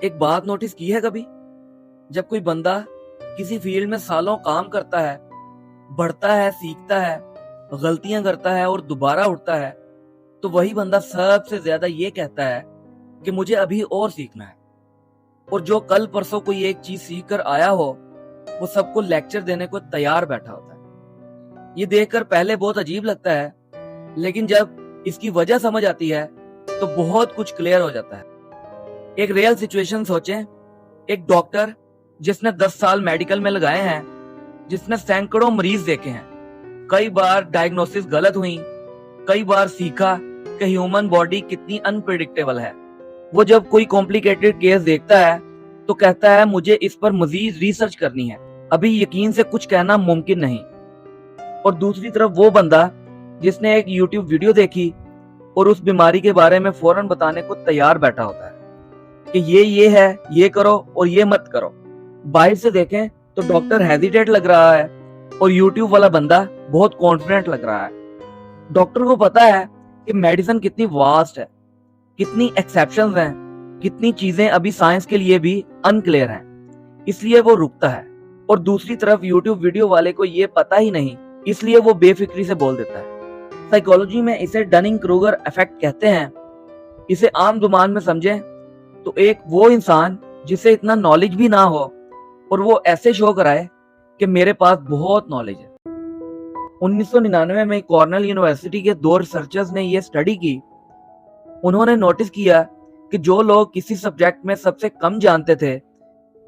एक बात नोटिस की है कभी, जब कोई बंदा किसी फील्ड में सालों काम करता है, बढ़ता है, सीखता है, गलतियां करता है और दोबारा उठता है, तो वही बंदा सबसे ज्यादा ये कहता है कि मुझे अभी और सीखना है। और जो कल परसों कोई एक चीज सीख कर आया हो, वो सबको लेक्चर देने को तैयार बैठा होता है। ये देखकर पहले बहुत अजीब लगता है, लेकिन जब इसकी वजह समझ आती है तो बहुत कुछ क्लियर हो जाता है। एक रियल सिचुएशन सोचें, एक डॉक्टर जिसने 10 साल मेडिकल में लगाए हैं, जिसने सैकड़ों मरीज देखे हैं, कई बार डायग्नोसिस गलत हुई, कई बार सीखा कि ह्यूमन बॉडी कितनी अनप्रेडिक्टेबल है। वो जब कोई कॉम्प्लिकेटेड केस देखता है तो कहता है मुझे इस पर मजीद रिसर्च करनी है, अभी यकीन से कुछ कहना मुमकिन नहीं। और दूसरी तरफ वो बंदा जिसने एक यूट्यूब वीडियो देखी और उस बीमारी के बारे में फौरन बताने को तैयार बैठा होता है कि ये है, ये करो और ये मत करो। बाहर से देखें तो डॉक्टर हेजिटेट लग रहा है और यूट्यूब वाला बंदा बहुत कॉन्फिडेंट लग रहा है। डॉक्टर को पता है कि मेडिसिन कितनी वास्ट है, कितनी एक्सेप्शंस हैं, कितनी चीजें अभी साइंस के लिए भी अनक्लियर हैं, इसलिए वो रुकता है। और दूसरी तरफ यूट्यूब वीडियो वाले को ये पता ही नहीं, इसलिए वो बेफिक्री से बोल देता है। साइकोलॉजी में इसे डनिंग क्रूगर इफेक्ट कहते हैं। इसे आम जुबान में समझें तो एक वो इंसान जिसे इतना नॉलेज भी ना हो और वो ऐसे शो कराए कि मेरे पास बहुत नॉलेज है। 1999 में कॉर्नेल यूनिवर्सिटी के 2 रिसर्चर्स ने यह स्टडी की। उन्होंने नोटिस किया कि जो लोग किसी सब्जेक्ट में सबसे कम जानते थे,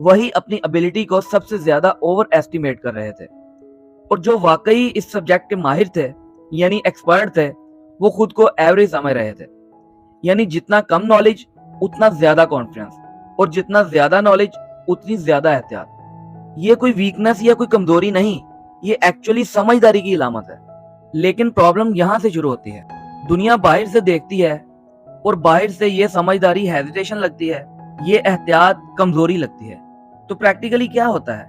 वही अपनी एबिलिटी को सबसे ज्यादा ओवर एस्टिमेट कर रहे थे। और जो वाकई इस सब्जेक्ट के माहिर थे, यानी एक्सपर्ट थे, वो खुद को एवरेज समझ रहे थे। यानी जितना कम नॉलेज उतना ज्यादा कॉन्फिडेंस, और जितना ज्यादा नॉलेज उतनी ज्यादा एहतियात। ये कोई वीकनेस या कोई कमजोरी नहीं, ये एक्चुअली समझदारी की अलामत है। लेकिन प्रॉब्लम यहाँ से शुरू होती है। दुनिया बाहर से देखती है और बाहर से ये समझदारी हेजिटेशन लगती है, ये एहतियात कमजोरी लगती है। तो प्रैक्टिकली क्या होता है?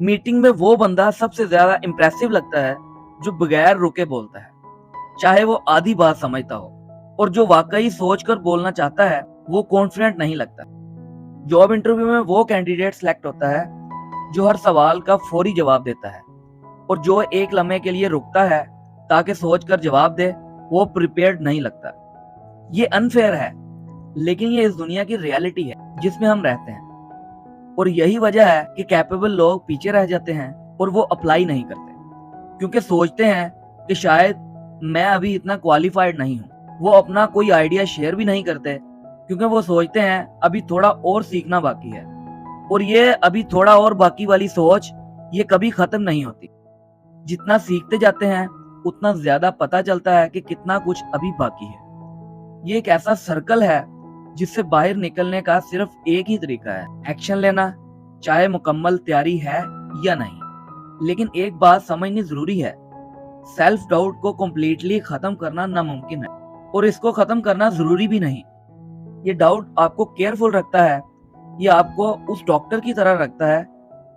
मीटिंग में वो बंदा सबसे ज्यादा इंप्रेसिव लगता है जो बगैर रुके बोलता है, चाहे वो आधी बात समझता हो। और जो वाकई सोचकर बोलना चाहता है वो कॉन्फिडेंट नहीं लगता। जॉब इंटरव्यू में वो कैंडिडेट सिलेक्ट होता है जो हर सवाल का फौरी जवाब देता है, और जो एक लम्हे के लिए रुकता है ताकि सोचकर जवाब दे, वो प्रिपेयर्ड नहीं लगता। ये अनफेयर है, लेकिन ये इस दुनिया की रियलिटी है जिसमें हम रहते हैं। और यही वजह है कि कैपेबल लोग पीछे रह जाते हैं और वो अप्लाई नहीं करते, क्योंकि सोचते हैं कि शायद मैं अभी इतना क्वालिफाइड नहीं हूँ। वो अपना कोई आइडिया शेयर भी नहीं करते, क्योंकि वो सोचते हैं अभी थोड़ा और सीखना बाकी है। और ये अभी थोड़ा और बाकी वाली सोच ये कभी खत्म नहीं होती। जितना सीखते जाते हैं उतना ज्यादा पता चलता है कि कितना कुछ अभी बाकी है। ये एक ऐसा सर्कल है जिससे बाहर निकलने का सिर्फ एक ही तरीका है, एक्शन लेना, चाहे मुकम्मल तैयारी है या नहीं। लेकिन एक बात समझनी जरूरी है, सेल्फ डाउट को कंप्लीटली खत्म करना नामुमकिन है, और इसको खत्म करना जरूरी भी नहीं। ये डाउट आपको केयरफुल रखता है, ये आपको उस डॉक्टर की तरह रखता है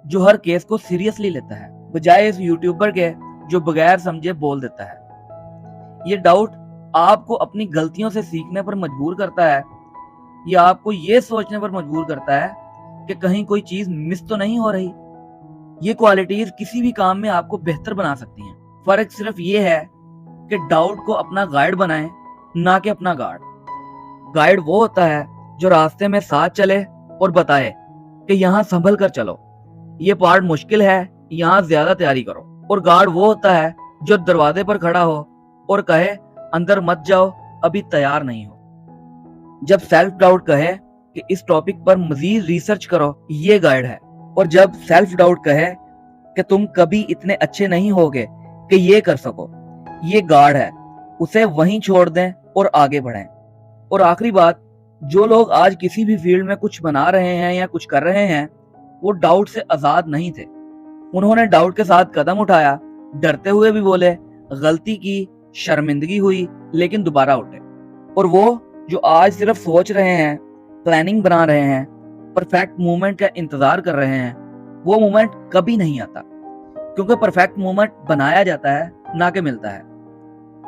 जो हर केस को सीरियसली लेता है, बजाय इस यूट्यूबर के जो बगैर समझे बोल देता है। ये डाउट आपको अपनी गलतियों से सीखने पर मजबूर करता है, या आपको ये सोचने पर मजबूर करता है कि कहीं कोई चीज मिस तो नहीं हो रही। ये क्वालिटीज किसी भी काम में आपको बेहतर बना सकती हैं। फर्क सिर्फ ये है कि डाउट को अपना गाइड बनाएं, ना कि अपना गार्ड। गाइड वो होता है जो रास्ते में साथ चले और बताए कि यहाँ संभल कर चलो, ये पार्ट मुश्किल है, यहाँ ज्यादा तैयारी करो। और गार्ड वो होता है जो दरवाजे पर खड़ा हो और कहे अंदर मत जाओ, अभी तैयार नहीं हो। जब सेल्फ डाउट कहे कि इस टॉपिक पर मजीद रिसर्च करो, ये गाइड है। और जब सेल्फ डाउट कहे कि तुम कभी इतने अच्छे नहीं होगे कि ये कर सको, ये गार्ड है। उसे वहीं छोड़ दें और आगे बढ़ें। और आखिरी बात, जो लोग आज किसी भी फील्ड में कुछ बना रहे हैं या कुछ कर रहे हैं, वो डाउट से आजाद नहीं थे। उन्होंने डाउट के साथ कदम उठाया, डरते हुए भी बोले, गलती की, शर्मिंदगी हुई, लेकिन दोबारा उठे। और वो जो आज सिर्फ सोच रहे हैं, प्लानिंग बना रहे हैं, परफेक्ट मूवमेंट का इंतजार कर रहे हैं, वो मूवमेंट कभी नहीं आता, क्योंकि परफेक्ट मूवमेंट बनाया जाता है, ना कि मिलता है।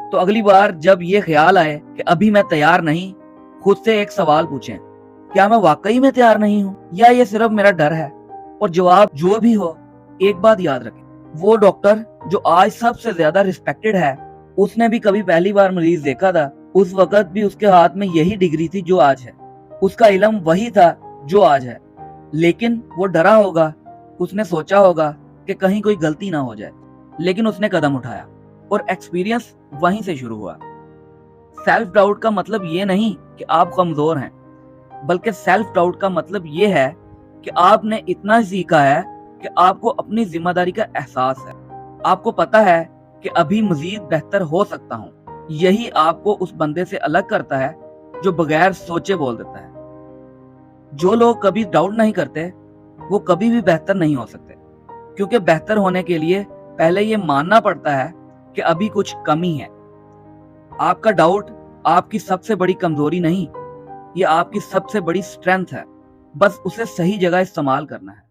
तो अगली बार जब ये ख्याल आए कि अभी मैं तैयार नहीं, खुद से एक सवाल पूछें, क्या मैं वाकई में तैयार नहीं हूँ या ये सिर्फ मेरा डर है? और जवाब जो भी हो, एक बात याद रखें, वो डॉक्टर जो आज सबसे ज्यादा रिस्पेक्टेड है, उसने भी कभी पहली बार मरीज देखा था। उस वक्त भी उसके हाथ में यही डिग्री थी जो आज है, उसका इल्म वही था जो आज है, लेकिन वो डरा होगा, उसने सोचा होगा कि कहीं कोई गलती ना हो जाए, लेकिन उसने कदम उठाया और एक्सपीरियंस वहीं से शुरू हुआ। सेल्फ डाउट का मतलब ये नहीं कि आप कमजोर हैं, बल्कि सेल्फ डाउट का मतलब ये है कि आपने इतना सीखा है कि आपको अपनी जिम्मेदारी का एहसास है। आपको पता है कि अभी मजीद बेहतर हो सकता हूँ। यही आपको उस बंदे से अलग करता है जो बगैर सोचे बोल देता है। जो लोग कभी डाउट नहीं करते, वो कभी भी बेहतर नहीं हो सकते, क्योंकि बेहतर होने के लिए पहले ये मानना पड़ता है कि अभी कुछ कमी है। आपका डाउट आपकी सबसे बड़ी कमजोरी नहीं, ये आपकी सबसे बड़ी स्ट्रेंथ है। बस उसे सही जगह इस्तेमाल करना है।